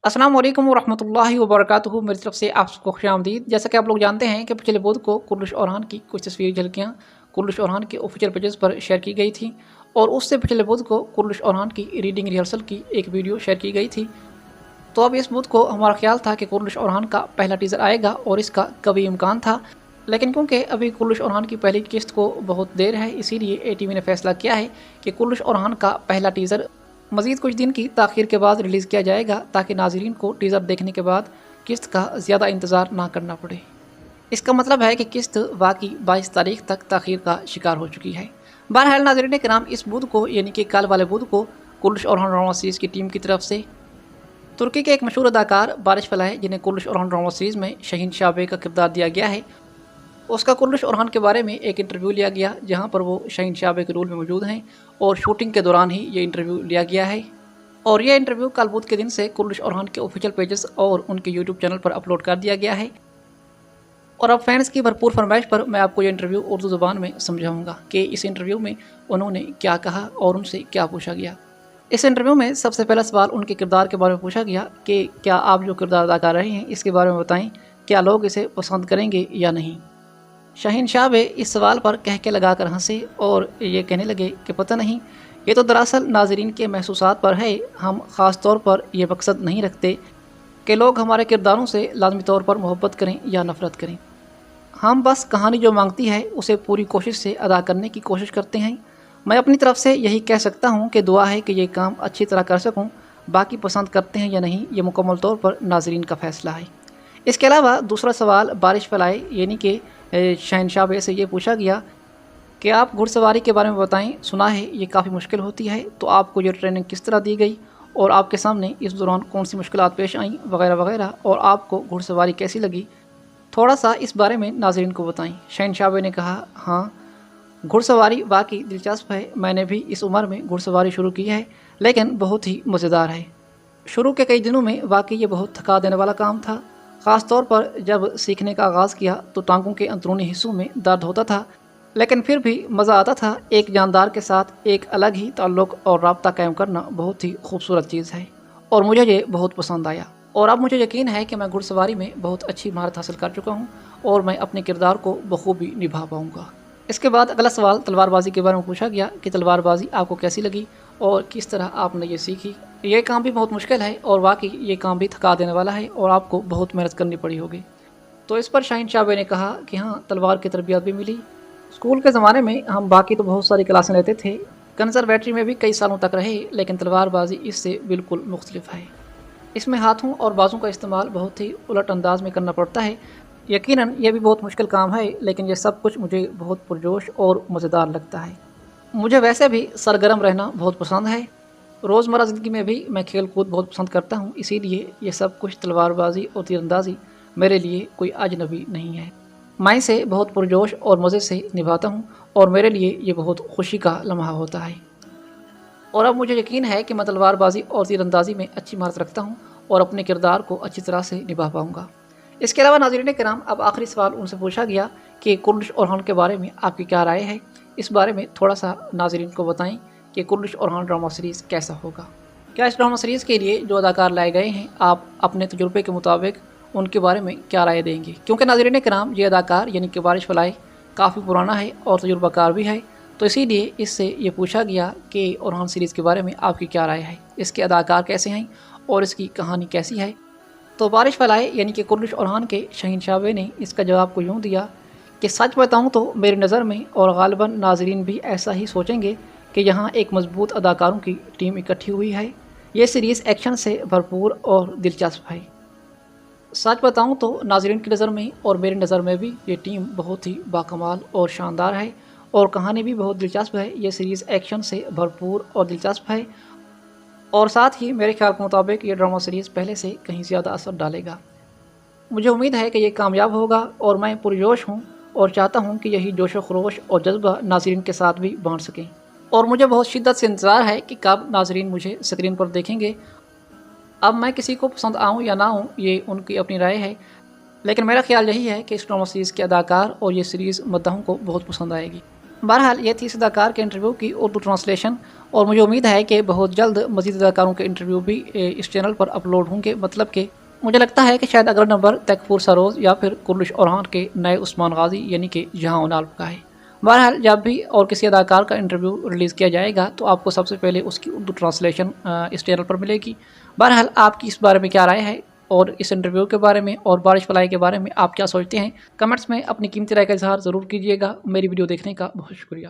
अस्सलाम वालेकुम वरहमतुल्लाहि वबरकातुहू। मेरी तरफ से आप सबको खुशामदीद। जैसा कि आप लोग जानते हैं कि पिछले बुध को कुर्निश ओरहान की कुछ तस्वीर झलकियाँ कुर्निश ओरहान के ऑफिशियल पेजेस पर शेयर की गई थी और उससे पिछले बुध को कुर्निश ओरहान की रीडिंग रिहर्सल की एक वीडियो शेयर की गई थी। तो अब इस बुध को हमारा ख्याल था कि कुर्निश ओरहान का पहला टीज़र आएगा और इसका कभी इम्कान था, लेकिन क्योंकि अभी कुर्निश ओरहान की पहली किस्त को बहुत देर है, इसीलिए ATV ने फैसला किया है कि कुर्निश ओरहान का पहला टीज़र मज़ीद कुछ दिन की ताख़ीर के बाद रिलीज़ किया जाएगा, ताकि नाज़रीन को टीज़र देखने के बाद किस्त का ज़्यादा इंतज़ार ना करना पड़े। इसका मतलब है कि किस्त वाकई 22 तारीख तक ताख़ीर का शिकार हो चुकी है। बहरहाल नाज़रीन कराम, इस बुध को यानी कि कल वाले बुध को कुर्निश ओरहान ड्रामा सीरीज़ की टीम की तरफ से तुर्की के एक मशहूर अदाकार बारिश फलाह, जिन्हें कुर्निश ओरहान ड्रामा सीरीज़ में शहीन शाह बे का किरदार दिया गया है, उसका कुर्निश ओरहान के बारे में एक इंटरव्यू लिया गया, जहां पर वो शहीन शाह बे के रोल में मौजूद हैं और शूटिंग के दौरान ही ये इंटरव्यू लिया गया है। और यह इंटरव्यू कल बुध के दिन से कुर्निश ओरहान के ऑफिशियल पेजेस और उनके यूट्यूब चैनल पर अपलोड कर दिया गया है। और अब फैंस की भरपूर फरमाइश पर मैं आपको ये इंटरव्यू उर्दू ज़ुबान में समझाऊंगा कि इस इंटरव्यू में उन्होंने क्या कहा और उनसे क्या पूछा गया। इस इंटरव्यू में सबसे पहला सवाल उनके किरदार के बारे में पूछा गया कि क्या आप जो किरदार अदा कर रहे हैं इसके बारे में बताएं, क्या लोग इसे पसंद करेंगे या नहीं। शहीन शाह बे इस सवाल पर कह के लगा कर हंसे और ये कहने लगे कि पता नहीं, ये तो दरअसल नाजरीन के महसूसात पर है। हम ख़ास तौर पर यह मकसद नहीं रखते कि लोग हमारे किरदारों से लाजमी तौर पर मोहब्बत करें या नफ़रत करें। हम बस कहानी जो मांगती है उसे पूरी कोशिश से अदा करने की कोशिश करते हैं। मैं अपनी तरफ से यही कह सकता हूँ कि दुआ है कि ये काम अच्छी तरह कर सकूँ। बाकी पसंद करते हैं या नहीं, ये मुकम्मल तौर पर नाजरीन का फ़ैसला है। इसके अलावा दूसरा सवाल बारिश फलाए यानी कि शहीन शाह बे से ये पूछा गया कि आप घुड़सवारी के बारे में बताएं। सुना है ये काफ़ी मुश्किल होती है, तो आपको ये ट्रेनिंग किस तरह दी गई और आपके सामने इस दौरान कौन सी मुश्किलात पेश आईं वगैरह वगैरह, और आपको घुड़सवारी कैसी लगी, थोड़ा सा इस बारे में नाज़रीन को बताएं। शहीन शाह बे ने कहा, हाँ घुड़सवारी वाकई दिलचस्प है। मैंने भी इस उम्र में घुड़सवारी शुरू की है, लेकिन बहुत ही मज़ेदार है। शुरू के कई दिनों में वाकई ये बहुत थका देने वाला काम था। ख़ास तौर पर जब सीखने का आगाज़ किया तो टांगों के अंदरूनी हिस्सों में दर्द होता था, लेकिन फिर भी मज़ा आता था। एक जानदार के साथ एक अलग ही ताल्लुक़ और राब्ता कायम करना बहुत ही खूबसूरत चीज़ है और मुझे ये बहुत पसंद आया। और अब मुझे यकीन है कि मैं घुड़सवारी में बहुत अच्छी महारत हासिल कर चुका हूँ और मैं अपने किरदार को बखूबी निभा पाऊँगा। इसके बाद अगला सवाल तलवारबाजी के बारे में पूछा गया कि तलवारबाजी आपको कैसी लगी और किस तरह आपने ये सीखी। ये काम भी बहुत मुश्किल है और वाकई ये काम भी थका देने वाला है और आपको बहुत मेहनत करनी पड़ी होगी। तो इस पर शहीन शाह बे ने कहा कि हाँ, तलवार की तरबियत भी मिली। स्कूल के ज़माने में हम बाकी तो बहुत सारी क्लासें लेते थे, कंजर्वेटरी में भी कई सालों तक रहे, लेकिन तलवारबाजी इससे बिल्कुल मुख्तलिफ है। इसमें हाथों और बाजों का इस्तेमाल बहुत ही उलट अंदाज में करना पड़ता है। यकीनन यह भी बहुत मुश्किल काम है, लेकिन यह सब कुछ मुझे बहुत पुरजोश और मज़ेदार लगता है। मुझे वैसे भी सरगर्म रहना बहुत पसंद है। रोज़मर्रा ज़िंदगी में भी मैं खेल कूद बहुत पसंद करता हूँ, इसीलिए ये सब कुछ तलवारबाजी और तीरंदाजी मेरे लिए कोई अजनबी नहीं है। मैं इसे बहुत पुरजोश और मज़े से निभाता हूँ और मेरे लिए ये बहुत खुशी का लम्हा होता है। और अब मुझे यकीन है कि मैं तलवारबाजी और तीरंदाजी में अच्छी महारत रखता हूँ और अपने किरदार को अच्छी तरह से निभा पाऊँगा। इसके अलावा नाज़रीन कराम, अब आखिरी सवाल उनसे पूछा गया कि कुर्निश ओरहान के बारे में आपकी क्या राय है। इस बारे में थोड़ा सा नाज़रीन को बताएं कि कुर्निश ओरहान ड्रामा सीरीज़ कैसा होगा। क्या इस ड्रामा सीरीज़ के लिए जो अदाकार लाए गए हैं, आप अपने तजुर्बे के मुताबिक उनके बारे में क्या राय देंगे। क्योंकि नाज़रीन कराम, ये अदाकार यानी कि बारिश फलाह काफ़ी पुराना है और तजुर्बाकार भी है, तो इसीलिए इससे ये पूछा गया कि ओरहान सीरीज़ के बारे में आपकी क्या राय है, इसके अदाकार कैसे हैं और इसकी कहानी कैसी है। तो बारिश फलाह यानी कि कुर्निश ओरहान के शहीन शाह बे ने इसका जवाब को यूँ दिया कि सच बताऊँ तो मेरी नज़र में, और ग़ालिबन नाज़रीन भी ऐसा ही सोचेंगे, कि यहाँ एक मजबूत अदाकारों की टीम इकट्ठी हुई है। ये सीरीज़ एक्शन से भरपूर और दिलचस्प है। सच बताऊँ तो नाज़रीन की नज़र में और मेरी नज़र में भी ये टीम बहुत ही बाकमाल और शानदार है और कहानी भी बहुत दिलचस्प है। ये सीरीज़ एक्शन से भरपूर और दिलचस्प है और साथ ही मेरे ख्याल के मुताबिक ये ड्रामा सीरीज़ पहले से कहीं ज़्यादा असर डालेगा। मुझे उम्मीद है कि ये कामयाब होगा और मैं पुरजोश हूँ और चाहता हूँ कि यही जोश व खरोश और जज्बा नाज़रीन के साथ भी बांट सकें। और मुझे बहुत शिद्दत से इंतज़ार है कि कब नाज़रीन मुझे स्क्रीन पर देखेंगे। अब मैं किसी को पसंद आऊँ या ना आऊँ, ये उनकी अपनी राय है, लेकिन मेरा ख्याल यही है कि इस ड्रामा सीरीज़ के अदाकार और ये सीरीज़ मद्दाहों को बहुत पसंद आएगी। बहरहाल ये थी इस अदाकार के इंटरव्यू की उर्दू ट्रांसलेशन اور مجھے امید ہے کہ بہت جلد مزید اداکاروں کے انٹرویو بھی اس چینل پر اپلوڈ ہوں گے، مطلب کہ مجھے لگتا ہے کہ شاید اگلا نمبر تیکفور سروز یا پھر کرلش اورحان کے نئے عثمان غازی یعنی کہ جہاں اونال کا ہے۔ بہرحال جب بھی اور کسی اداکار کا انٹرویو ریلیز کیا جائے گا تو آپ کو سب سے پہلے اس کی اردو ٹرانسلیشن اس چینل پر ملے گی۔ بہرحال آپ کی اس بارے میں کیا رائے ہے اور اس انٹرویو کے بارے میں اور بارش فلائی کے بارے میں آپ کیا سوچتے ہیں؟ کمنٹس میں اپنی قیمتی رائے کا اظہار ضرور کیجیے گا۔ میری ویڈیو دیکھنے کا بہت شکریہ۔